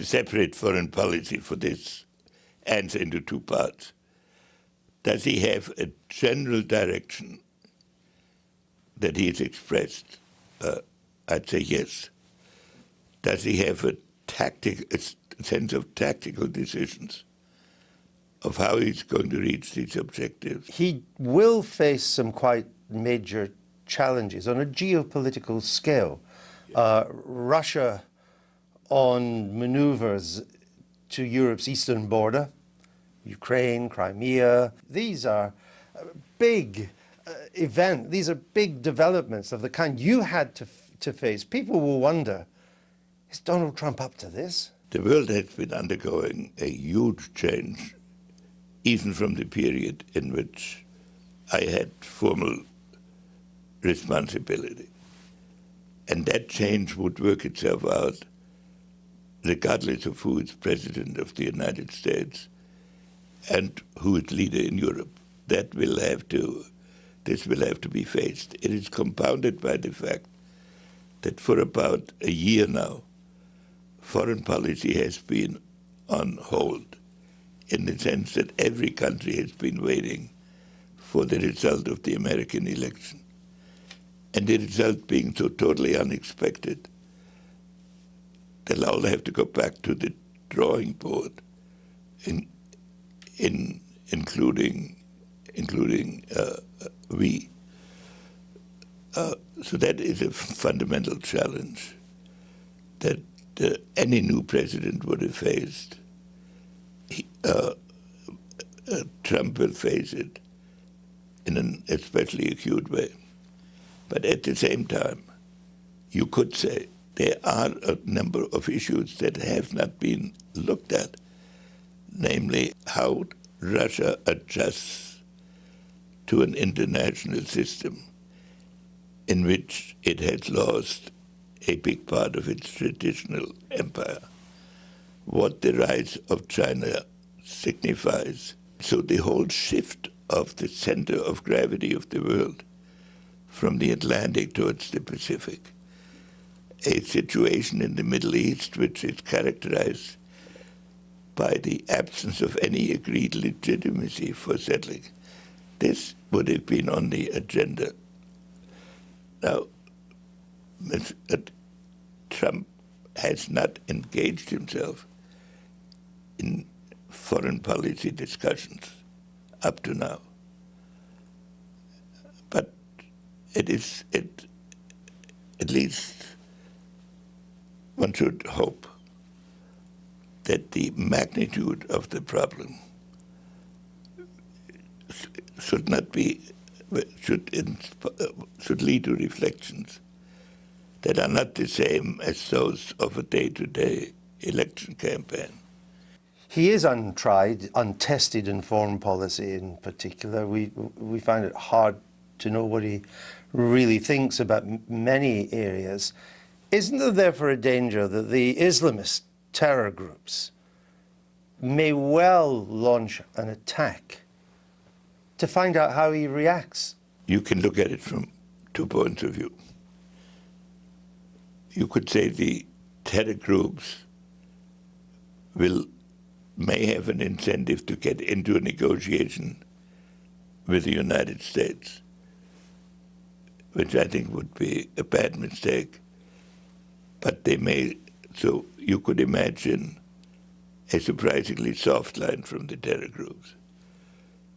a separate foreign policy for this answer into two parts. Does he have a general direction that he has expressed? I'd say yes. Does he have a sense of tactical decisions of how he's going to reach these objectives? He will face some quite major challenges on a geopolitical scale. Russia on maneuvers to Europe's eastern border, Ukraine, Crimea. These are big events. These are big developments of the kind you had to face. People will wonder, is Donald Trump up to this? The world has been undergoing a huge change, even from the period in which I had formal responsibility. And that change would work itself out regardless of who is president of the United States and who is leader in Europe. This will have to be faced. It is compounded by the fact that for about a year now, foreign policy has been on hold, in the sense that every country has been waiting for the result of the American election. And the result being so totally unexpected, they'll all have to go back to the drawing board, including we. So that is a fundamental challenge that any new president would have faced. Trump will face it in an especially acute way. But at the same time, you could say there are a number of issues that have not been looked at, namely how Russia adjusts to an international system in which it has lost a big part of its traditional empire, what the rise of China signifies. So the whole shift of the center of gravity of the world from the Atlantic towards the Pacific, a situation in the Middle East which is characterized by the absence of any agreed legitimacy for settling. This would have been on the agenda. Now, Trump has not engaged himself in foreign policy discussions up to now. But at least one should hope that the magnitude of the problem should lead to reflections that are not the same as those of a day-to-day election campaign. He is untried, untested in foreign policy in particular. We find it hard to know what he really thinks about many areas. Isn't there therefore a danger that the Islamist terror groups may well launch an attack to find out how he reacts? You can look at it from 2 points of view. You could say the terror groups may have an incentive to get into a negotiation with the United States, which I think would be a bad mistake. But they may, so you could imagine a surprisingly soft line from the terror groups.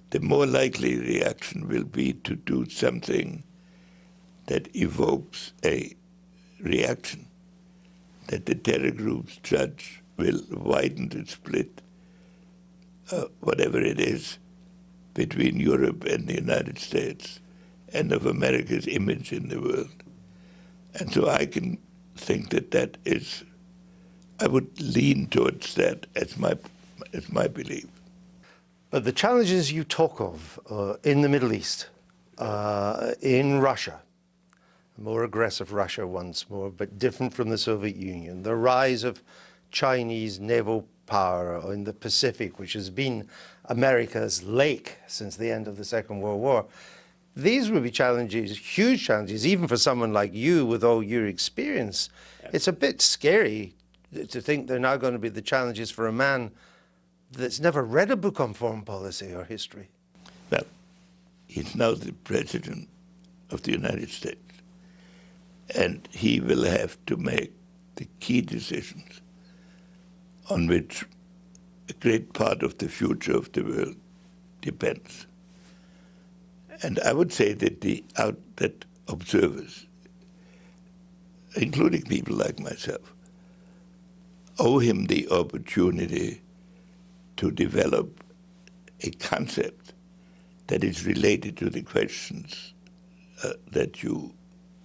The more likely reaction will be to do something that evokes a reaction, that the terror groups judge will widen the split, whatever it is, between Europe and the United States and of America's image in the world. And so I can think that is, I would lean towards that as my belief. But the challenges you talk of in the Middle East, in Russia, a more aggressive Russia once more, but different from the Soviet Union, the rise of Chinese naval power in the Pacific, which has been America's lake since the end of the Second World War. These would be challenges, huge challenges, even for someone like you with all your experience. It's a bit scary to think they're now going to be the challenges for a man that's never read a book on foreign policy or history. Well, he's now the President of the United States, and he will have to make the key decisions on which a great part of the future of the world depends. And I would say that that observers, including people like myself, owe him the opportunity to develop a concept that is related to the questions that you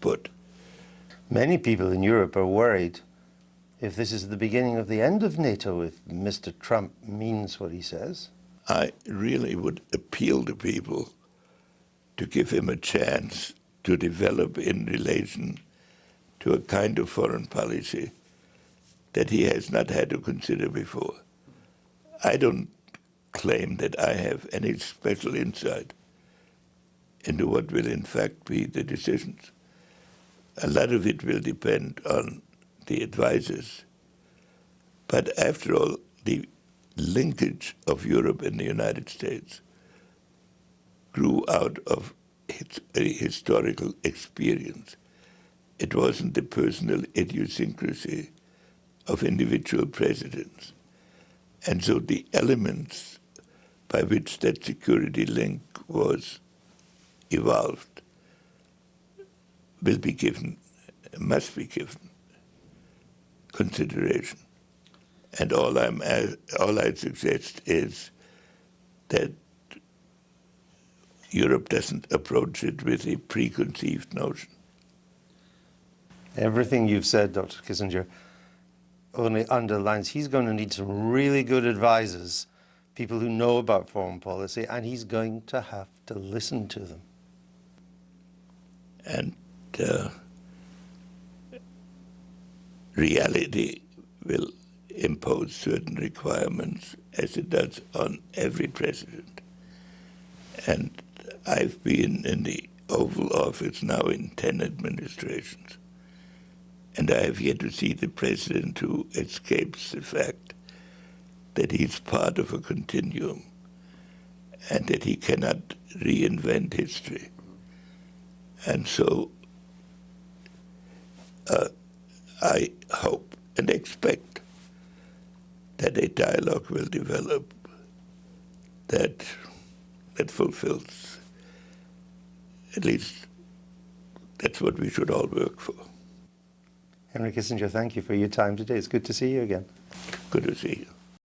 put. Many people in Europe are worried if this is the beginning of the end of NATO, if Mr. Trump means what he says. I really would appeal to people to give him a chance to develop in relation to a kind of foreign policy that he has not had to consider before. I don't claim that I have any special insight into what will in fact be the decisions. A lot of it will depend on the advisors. But after all, the linkage of Europe and the United States grew out of a historical experience. It wasn't the personal idiosyncrasy of individual presidents. And so the elements by which that security link was evolved will be given, must be given consideration. And all I suggest is that Europe doesn't approach it with a preconceived notion. Everything you've said, Dr. Kissinger, only underlines he's going to need some really good advisors, people who know about foreign policy, and he's going to have to listen to them. And reality will impose certain requirements, as it does on every president. And I've been in the Oval Office now in 10 administrations, and I have yet to see the president who escapes the fact that he's part of a continuum and that he cannot reinvent history. And so I hope and expect that a dialogue will develop that fulfills, at least that's what we should all work for. Henry Kissinger, thank you for your time today. It's good to see you again. Good to see you.